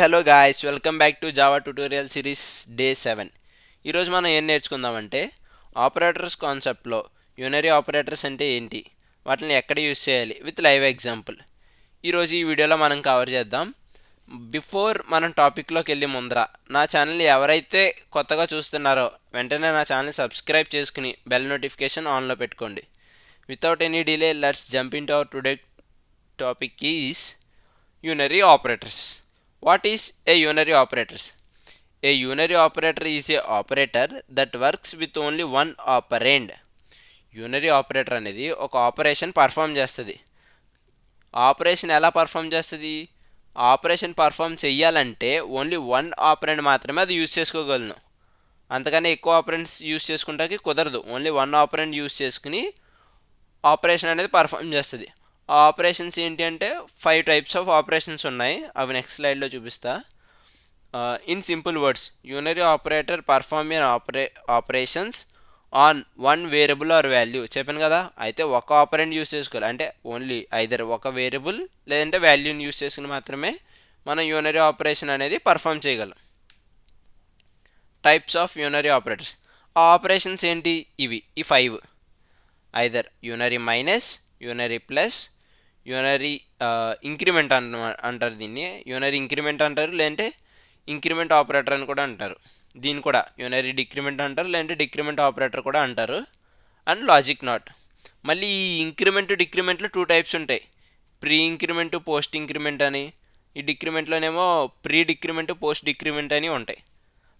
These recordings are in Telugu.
Hello guys, welcome back to Java tutorial series day 7. ఈరోజు మనం ఏం నేర్చుకుందామంటే ఆపరేటర్స్ కాన్సెప్ట్లో యూనరీ ఆపరేటర్స్ అంటే ఏంటి, వాటిని ఎక్కడ యూజ్ చేయాలి విత్ లైవ్ ఎగ్జాంపుల్ ఈరోజు ఈ వీడియోలో మనం కవర్ చేద్దాం. బిఫోర్ మనం టాపిక్లోకి వెళ్ళి ముందర నా ఛానల్ని ఎవరైతే కొత్తగా చూస్తున్నారో వెంటనే నా ఛానల్ని సబ్స్క్రైబ్ చేసుకుని బెల్ నోటిఫికేషన్ ఆన్లో పెట్టుకోండి. Without any delay let's jump in to our today topic is unary operators. What is a unary operator? A unary operator is a operator that works with only one operand. Unary operator అనేది ఒక ఆపరేషన్ పర్ఫామ్ చేస్తుంది. ఆపరేషన్ ఎలా పర్ఫామ్ చేస్తుంది? ఆపరేషన్ పర్ఫామ్ చేయాలంటే ఓన్లీ వన్ ఆపరెండ్ మాత్రమే అది యూజ్ చేసుకోగలను. అంతకనే ఎక్కువ ఆపరెండ్స్ యూజ్ చేసుకుంటానికి కుదరదు. ఓన్లీ వన్ ఆపరెండ్ యూజ్ చేసుకుని ఆపరేషన్ అనేది పర్ఫామ్ చేస్తుంది. ఆ ఆపరేషన్స్ ఏంటి అంటే 5 టైప్స్ ఆఫ్ ఆపరేషన్స్ ఉన్నాయి. అవి నెక్స్ట్ స్లైడ్లో చూపిస్తా. In simple words, unary operator perform an operations on one variable or value. చెప్పాను కదా, అయితే ఒక ఆపరెంట్ యూస్ చేసుకోవాలి. అంటే ఓన్లీ ఐదర్ ఒక వేరియబుల్ లేదంటే వాల్యూని యూస్ చేసుకుని మాత్రమే మనం యూనరీ ఆపరేషన్ అనేది పర్ఫామ్ చేయగలం. Types of unary operators. ఆ ఆపరేషన్స్ ఏంటి? ఈ 5. Either unary minus, unary plus, unary increment అంటారు. దీన్ని యూనరీ ఇంక్రిమెంట్ అంటారు, లేదంటే ఇంక్రిమెంట్ ఆపరేటర్ అని కూడా అంటారు. దీన్ని కూడా యూనరీ డిక్రిమెంట్ అంటారు, లేదంటే డిక్రిమెంట్ ఆపరేటర్ కూడా అంటారు. And logic not. మళ్ళీ ఈ ఇంక్రిమెంట్ డిక్రిమెంట్లో 2 టైప్స్ ఉంటాయి. ప్రీ ఇంక్రిమెంట్, పోస్ట్ ఇంక్రిమెంట్ అని. ఈ డిక్రిమెంట్లోనేమో ప్రీ డిక్రిమెంట్, పోస్ట్ డిక్రిమెంట్ అని ఉంటాయి.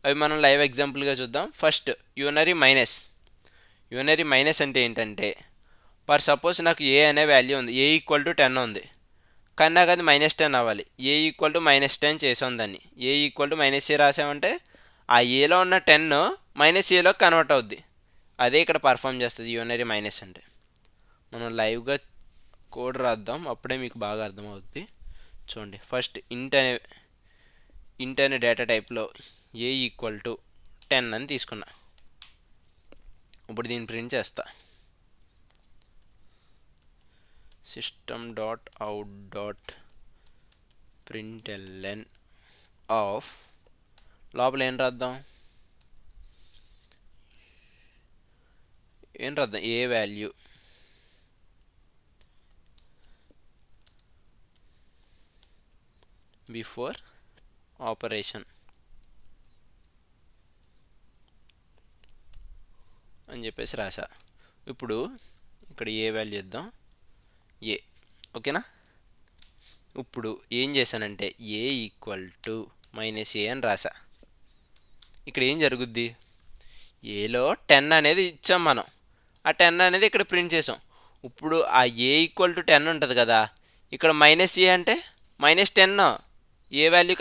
అవి మనం లైవ్ ఎగ్జాంపుల్గా చూద్దాం. First unary minus. Unary minus అంటే ఏంటంటే, ఫర్ సపోజ్ నాకు ఏ అనే వాల్యూ ఉంది, ఏ ఈక్వల్ టు 10 ఉంది, కానీ నాకు అది -10 అవ్వాలి. ఏ ఈక్వల్ టు -10 చేసాం దాన్ని. ఏ ఈక్వల్ టు -a రాసామంటే ఆ ఏలో ఉన్న 10 -aలోకి కన్వర్ట్ అవుద్ది. అదే ఇక్కడ పర్ఫామ్ చేస్తుంది యూనరీ మైనస్ అంటే. మనం లైవ్గా కోడ్ రాద్దాం, అప్పుడే మీకు బాగా అర్థమవుతుంది. చూడండి, ఫస్ట్ ఇంట్ అనే డేటా టైప్లో ఏ ఈక్వల్ టు 10 అని తీసుకున్నా. ఇప్పుడు దీన్ని ప్రింట్ చేస్తా. system.out.println ఆఫ్ లోపల ఏం రాద్దాం? ఏ వాల్యూ బిఫోర్ ఆపరేషన్ అని చెప్పేసి రాసా. ఇప్పుడు ఇక్కడ ఏ వాల్యూ ఇద్దాం, ఏ. ఓకేనా? ఇప్పుడు ఏం చేశానంటే ఏ ఈక్వల్ టు -a అని రాసా. ఇక్కడ ఏం జరుగుద్ది? ఏలో 10 అనేది ఇచ్చాం మనం. ఆ 10 అనేది ఇక్కడ ప్రింట్ చేసాం. ఇప్పుడు ఆ ఏ ఈక్వల్ టు 10 ఉంటుంది కదా, ఇక్కడ -a అంటే -10. ఏ వాల్యూ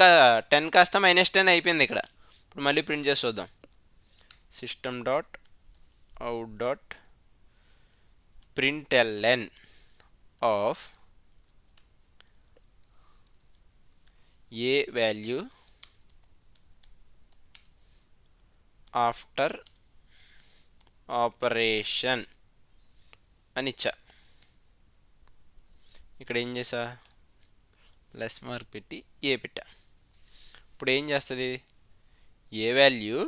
10 కాస్త -10 అయిపోయింది ఇక్కడ. ఇప్పుడు మళ్ళీ ప్రింట్ చేసి చూద్దాం. system.out.println of A value after operation అని ఇచ్చా. ఇక్కడ ఏం చేసా? ప్లస్ మార్క్ పెట్టి ఏ పెట్టా. ఇప్పుడు ఏం చేస్తుంది? ఏ వాల్యూ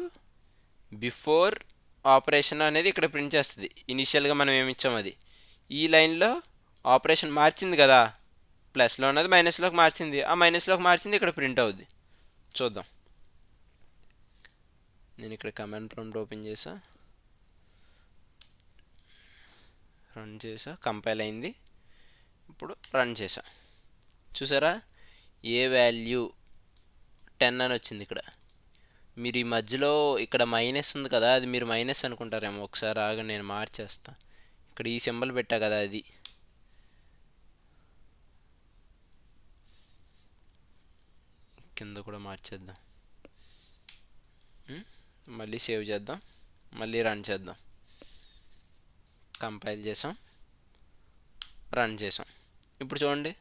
బిఫోర్ ఆపరేషన్ అనేది ఇక్కడ ప్రింట్ చేస్తుంది. ఇనిషియల్గా మనం ఏమి ఇచ్చాం అది. ఈ లైన్లో ఆపరేషన్ మార్చింది కదా, ప్లస్లో ఉన్నది మైనస్లోకి మార్చింది. ఆ మైనస్లోకి మార్చింది ఇక్కడ ప్రింట్ అవుద్ది. చూద్దాం. నేను ఇక్కడ కమాండ్ ప్రాంప్ట్ ఓపెన్ చేసా, రన్ చేసా, కంపైల్ అయింది. ఇప్పుడు రన్ చేసా. చూసారా, ఏ వాల్యూ 10 అని వచ్చింది ఇక్కడ. మీరు ఈ మధ్యలో ఇక్కడ మైనస్ ఉంది కదా, అది మీరు మైనస్ అనుకుంటారేమో. ఒకసారి ఆగండి, నేను మార్చేస్తా. ఇక్కడ ఈ సింబల్ పెట్టా కదా, అది కింద కూడా మార్చేద్దాం. మళ్ళీ సేవ్ చేద్దాం, మళ్ళీ రన్ చేద్దాం. కంపైల్ చేసాం, రన్ చేసాం. ఇప్పుడు చూడండి,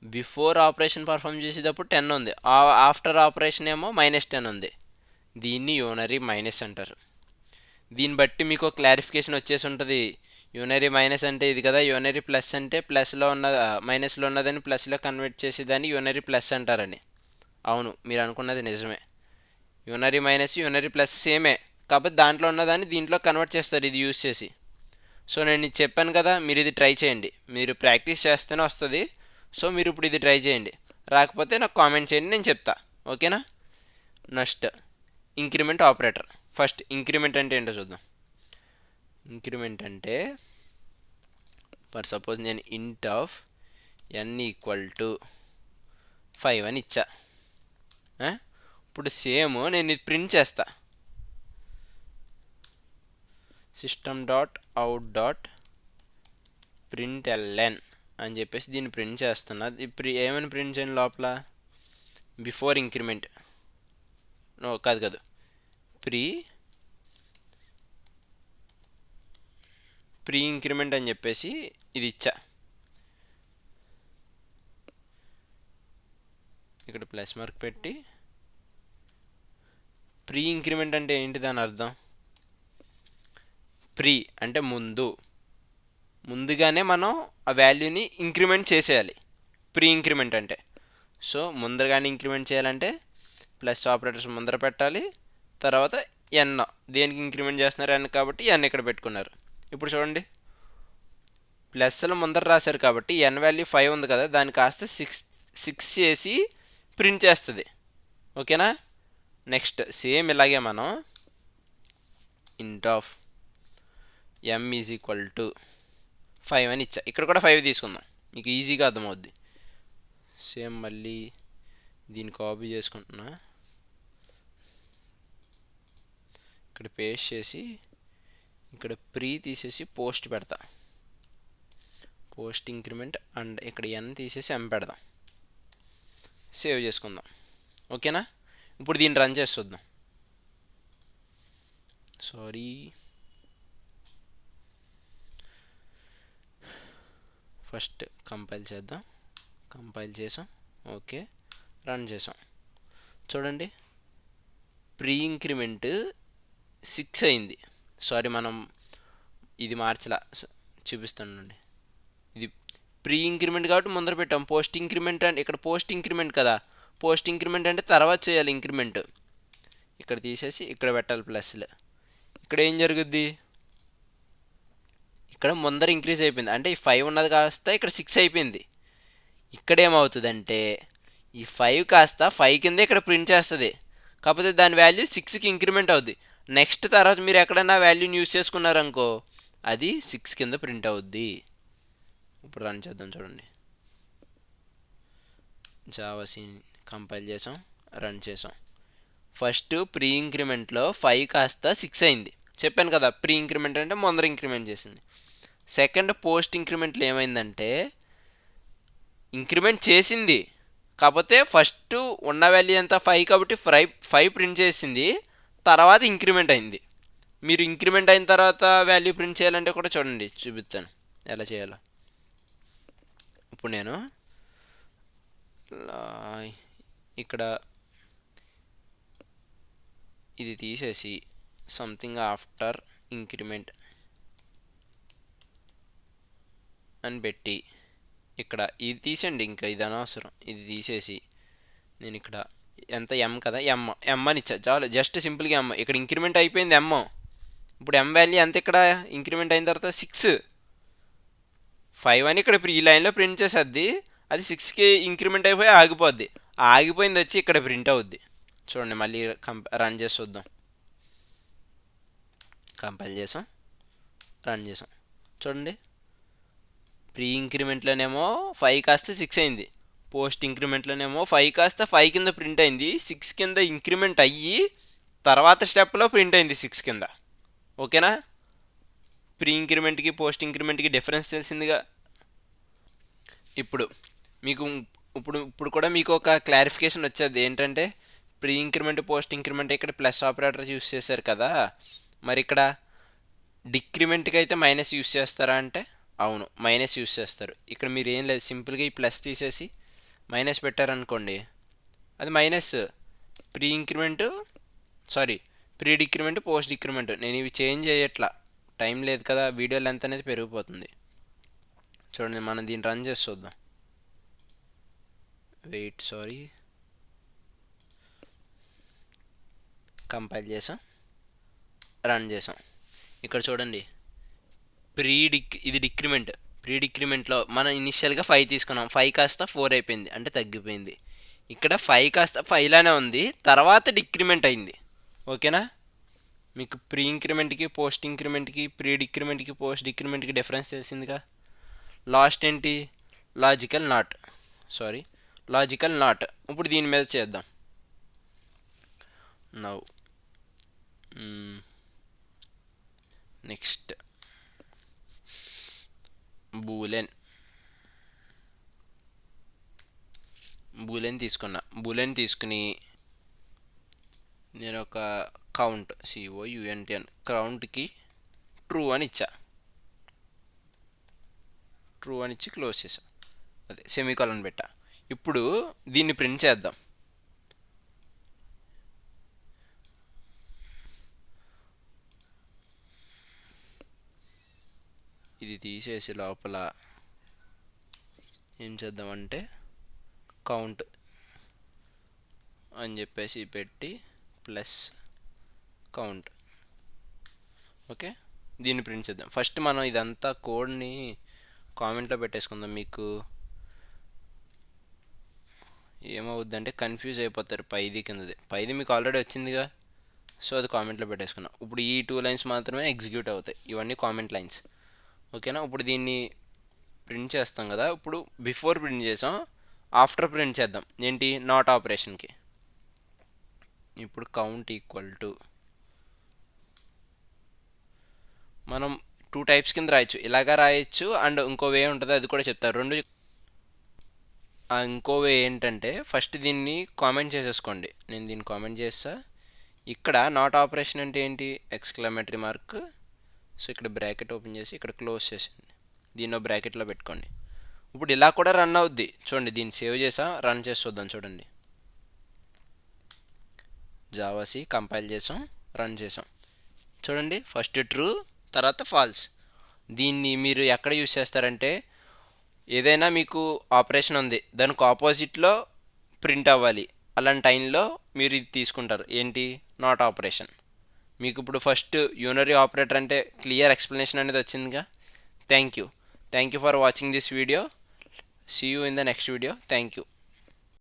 బిఫోర్ ఆపరేషన్ పర్ఫామ్ చేసేటప్పుడు 10 ఉంది, ఆఫ్టర్ ఆపరేషన్ ఏమో -10 ఉంది. దీన్ని యూనరీ మైనస్ అంటారు. దీన్ని బట్టి మీకు క్లారిఫికేషన్ వచ్చేసి ఉంటుంది. యూనరీ మైనస్ అంటే ఇది కదా, యూనరీ ప్లస్ అంటే ప్లస్లో ఉన్న మైనస్లో ఉన్నదని ప్లస్లో కన్వర్ట్ చేసేదాన్ని యూనరీ ప్లస్ అంటారని. అవును, మీరు అనుకున్నది నిజమే. యూనరీ మైనస్ యూనరీ ప్లస్ సేమే, కాకపోతే దాంట్లో ఉన్నదాన్ని దీంట్లో కన్వర్ట్ చేస్తారు ఇది యూజ్ చేసి. సో నేను ఇది చెప్పాను కదా, మీరు ఇది ట్రై చేయండి. మీరు ప్రాక్టీస్ చేస్తేనే వస్తుంది. సో మీరు ఇప్పుడు ఇది ట్రై చేయండి. రాకపోతే నాకు కామెంట్ చేయండి, నేను చెప్తా. ఓకేనా? Next increment operator. First increment అంటే ఏంటో చూద్దాం. ఇంక్రిమెంట్ అంటే ఫర్ సపోజ్ నేను ఇంట్ ఆఫ్ n ఈక్వల్ టు 5 అని ఇచ్చా. ఇప్పుడు సేమ్ నేను ఇది ప్రింట్ చేస్తా. System dot out dot println అని చెప్పేసి దీన్ని ప్రింట్ చేస్తున్నా. ఇప్పుడు ఏమైనా ప్రింట్ చేయను లోపల? బిఫోర్ ఇంక్రిమెంట్, కాదు ప్రీ ఇంక్రిమెంట్ అని చెప్పేసి ఇది ఇచ్చా. ఇక్కడ ప్లస్ మార్క్ పెట్టి ప్రీ ఇంక్రిమెంట్ అంటే ఏంటి దాని అర్థం? ప్రీ అంటే ముందుగానే మనం ఆ వాల్యూని ఇంక్రిమెంట్ చేసేయాలి ప్రీ ఇంక్రిమెంట్ అంటే. సో ముందరగానే ఇంక్రిమెంట్ చేయాలంటే ప్లస్ ఆపరేటర్స్ ముందర పెట్టాలి. తర్వాత ఎన్, దేనికి ఇంక్రిమెంట్ చేస్తున్నారు ఎన్ కాబట్టి ఎన్ ఇక్కడ పెట్టుకున్నారు. ఇప్పుడు చూడండి, ప్లస్లో ముందర రాశారు కాబట్టి ఎన్ వాల్యూ 5 ఉంది కదా, దాన్ని కాస్త 6 చేసి ప్రింట్ చేస్తుంది. ఓకేనా? నెక్స్ట్ సేమ్ ఇలాగే మనం ఇంట్ of m is equal to 5 అని ఇచ్చా. ఇక్కడ కూడా 5 తీసుకుందాం, మీకు ఈజీగా అర్థమవుద్ది. సేమ్ మళ్ళీ దీన్ని కాపీ చేసుకుంటున్నా, ఇక్కడ పేస్ట్ చేసి ఇక్కడ ప్రీ తీసేసి పోస్ట్ పెడతా. పోస్ట్ ఇంక్రిమెంట్ అండ్ ఇక్కడ n తీసేసి m పెడదాం. సేవ్ చేసుకుందాం. ఓకేనా? ఇప్పుడు దీన్ని రన్ చేసి చూద్దాం. ఫస్ట్ కంపైల్ చేద్దాం. కంపైల్ చేసాం, ఓకే, రన్ చేసాం. చూడండి, ప్రీ ఇంక్రిమెంట్ 6 అయింది. మనం ఇది మార్చలా, చూపిస్తానండి. ఇది ప్రీ ఇంక్రిమెంట్ కాబట్టి ముందర పెట్టాం. పోస్ట్ ఇంక్రిమెంట్ అంటే ఇక్కడ పోస్ట్ ఇంక్రిమెంట్ కదా, పోస్ట్ ఇంక్రిమెంట్ అంటే తర్వాత చేయాలి ఇంక్రిమెంట్. ఇక్కడ తీసేసి ఇక్కడ పెట్టాలి ప్లస్లు. ఇక్కడ ఏం జరుగుద్ది? ఇక్కడ ముందర ఇంక్రీజ్ అయిపోయింది, అంటే ఈ 5 ఉన్నది కాస్త ఇక్కడ 6 అయిపోయింది. ఇక్కడ ఏమవుతుందంటే ఈ 5 కాస్త 5 కింద ఇక్కడ ప్రింట్ చేస్తుంది, కాకపోతే దాని వాల్యూ 6కి ఇంక్రిమెంట్ అవుద్ది. నెక్స్ట్ తర్వాత మీరు ఎక్కడైనా వాల్యూని యూజ్ చేసుకున్నారనుకో, అది 6 కింద ప్రింట్ అవుద్ది. ఇప్పుడు రన్ చేద్దాం. చూడండి, జావాసి కంపైల్ చేసాం, రన్ చేసాం. ఫస్ట్ ప్రీ ఇంక్రిమెంట్లో 5 కాస్త 6 అయింది, చెప్పాను కదా. ప్రీ ఇంక్రిమెంట్ అంటే ముందర ఇంక్రిమెంట్ చేసింది. సెకండ్ పోస్ట్ ఇంక్రిమెంట్లో ఏమైందంటే ఇంక్రిమెంట్ చేసింది, కాకపోతే ఫస్ట్ ఉన్న వాల్యూ ఎంత 5 కాబట్టి 5 ప్రింట్ చేసింది, తర్వాత ఇంక్రిమెంట్ అయింది. మీరు ఇంక్రిమెంట్ అయిన తర్వాత వాల్యూ ప్రింట్ చేయాలంటే కూడా చూడండి, చూపిస్తాను ఎలా చేయాలో. ఇప్పుడు నేను ఇక్కడ ఇది తీసేసి సంథింగ్ ఆఫ్టర్ ఇంక్రిమెంట్ అని పెట్టి ఇక్కడ ఇది తీసేయండి, ఇంకా ఇది అనవసరం. ఇది తీసేసి నేను ఇక్కడ ఎంత m కదా, m అని ఇచ్చా చాలు. జస్ట్ సింపుల్గా m. ఇక్కడ ఇంక్రిమెంట్ అయిపోయింది m. ఇప్పుడు m వాల్యూ ఎంత ఇక్కడ ఇంక్రిమెంట్ అయిన తర్వాత 6. 5 అని ఇక్కడ ఈ లైన్లో ప్రింట్ చేసేది, అది 6కి ఇంక్రిమెంట్ అయిపోయి ఆగిపోద్ది. ఆగిపోయింది వచ్చి ఇక్కడ ప్రింట్ అవుద్ది. చూడండి, మళ్ళీ రన్ చేసి చూద్దాం. కంపైల్ చేసాం, రన్ చేసాం. చూడండి, ప్రీ ఇంక్రిమెంట్లోనేమో 5 కాస్త 6 అయింది, పోస్ట్ ఇంక్రిమెంట్లోనేమో 5 కాస్త 5 కింద ప్రింట్ అయింది. 6 కింద ఇంక్రిమెంట్ అయ్యి తర్వాత స్టెప్లో ప్రింట్ అయింది 6 కింద. ఓకేనా? ప్రీ ఇంక్రిమెంట్కి పోస్ట్ ఇంక్రిమెంట్కి డిఫరెన్స్ తెలిసిందిగా. ఇప్పుడు మీకు ఇప్పుడు కూడా మీకు ఒక క్లారిఫికేషన్ వచ్చేది ఏంటంటే, ప్రీ ఇంక్రిమెంట్ పోస్ట్ ఇంక్రిమెంట్ ఇక్కడ ప్లస్ ఆపరేటర్ యూస్ చేశారు కదా, మరి ఇక్కడ డిక్రిమెంట్కి అయితే మైనస్ యూస్ చేస్తారా అంటే అవును, మైనస్ యూస్ చేస్తారు. ఇక్కడ మీరు ఏం లేదు, సింపుల్గా ఈ ప్లస్ తీసేసి మైనస్ పెట్టారనుకోండి, అది minus. Pre increment pre decrement post decrement నేను ఇవి చేంజ్ చేయట్లా, టైం లేదు కదా, వీడియో లెంత్ అనేది పెరిగిపోతుంది. చూడండి, మనం దీన్ని రన్ చేసి చూద్దాం. వెయిట్, కంపైల్ చేసాం, రన్ చేసాం. ఇక్కడ చూడండి, ఇది డిక్రిమెంట్. ప్రీ డిక్రిమెంట్లో మనం ఇనిషియల్గా 5 తీసుకున్నాం, 5 కాస్త 4 అయిపోయింది అంటే తగ్గిపోయింది. ఇక్కడ 5 కాస్త 5 లానే ఉంది, తర్వాత డిక్రిమెంట్ అయింది. ఓకేనా? మీకు ప్రీ ఇంక్రిమెంట్కి పోస్ట్ ఇంక్రిమెంట్కి ప్రీ డిక్రిమెంట్కి పోస్ట్ డిక్రిమెంట్కి డిఫరెన్స్ తెలిసిందిగా. లాస్ట్ ఏంటి? Logical not. ఇప్పుడు దీని మీద చేద్దాం. నౌ నెక్స్ట్ బూలెన్ తీసుకుని నేను ఒక కౌంట్ కౌంట్కి ట్రూ అని ఇచ్చి క్లోజ్ చేసా. అదే సెమీకోలన్ పెట్టా. ఇప్పుడు దీన్ని ప్రింట్ చేద్దాం. ఇది తీసేసి లోపల ఏం చేద్దామంటే కౌంట్ అని చెప్పేసి పెట్టి ప్లస్ కౌంట్. ఓకే, దీన్ని ప్రింట్ చేద్దాం. ఫస్ట్ మనం ఇదంతా కోడ్ని కామెంట్లో పెట్టేసుకుందాం. మీకు ఏమవుద్దంటే కన్ఫ్యూజ్ అయిపోతారు. పైది మీకు ఆల్రెడీ వచ్చిందిగా, సో అది కామెంట్లో పెట్టేసుకున్నాం. ఇప్పుడు ఈ 2 లైన్స్ మాత్రమే ఎగ్జిక్యూట్ అవుతాయి, ఇవన్నీ కామెంట్ లైన్స్. ఓకేనా? ఇప్పుడు దీన్ని ప్రింట్ చేస్తాం కదా. ఇప్పుడు బిఫోర్ ప్రింట్ చేసాం, ఆఫ్టర్ ప్రింట్ చేద్దాం. ఏంటి? నాట్ ఆపరేషన్కి. ఇప్పుడు కౌంట్ ఈక్వల్ టు మనం 2 టైప్స్ కింద రాయొచ్చు, ఇలాగా రాయొచ్చు అండ్ ఇంకో వే ఉంటుంది, అది కూడా చెప్తారు. ఇంకో వే ఏంటంటే ఫస్ట్ దీన్ని కామెంట్ చేసేసుకోండి. నేను దీన్ని కామెంట్ చేస్తా. ఇక్కడ నాట్ ఆపరేషన్ అంటే ఏంటి? Exclamatory mark. సో ఇక్కడ బ్రాకెట్ ఓపెన్ చేసి ఇక్కడ క్లోజ్ చేసేయండి, దీన్ని బ్రాకెట్లో పెట్టుకోండి. ఇప్పుడు ఇలా కూడా రన్ అవుద్ది. చూడండి, దీన్ని సేవ్ చేసా, రన్ చేసి చూద్దాం. చూడండి, జావాసి కంపైల్ చేసాం, రన్ చేసాం. చూడండి, ఫస్ట్ ట్రూ, తర్వాత ఫాల్స్. దీన్ని మీరు ఎక్కడ యూజ్ చేస్తారంటే, ఏదైనా మీకు ఆపరేషన్ ఉంది, దానికి ఆపోజిట్లో ప్రింట్ అవ్వాలి, అలాంటి టైంలో మీరు ఇది తీసుకుంటారు. ఏంటి? Not operation. మీకు ఇప్పుడు ఫస్ట్ యూనరీ ఆపరేటర్ అంటే క్లియర్ ఎక్స్ప్లెనేషన్ అనేది వచ్చిందిగా. Thank you for watching this video. See you in the next video. Thank you.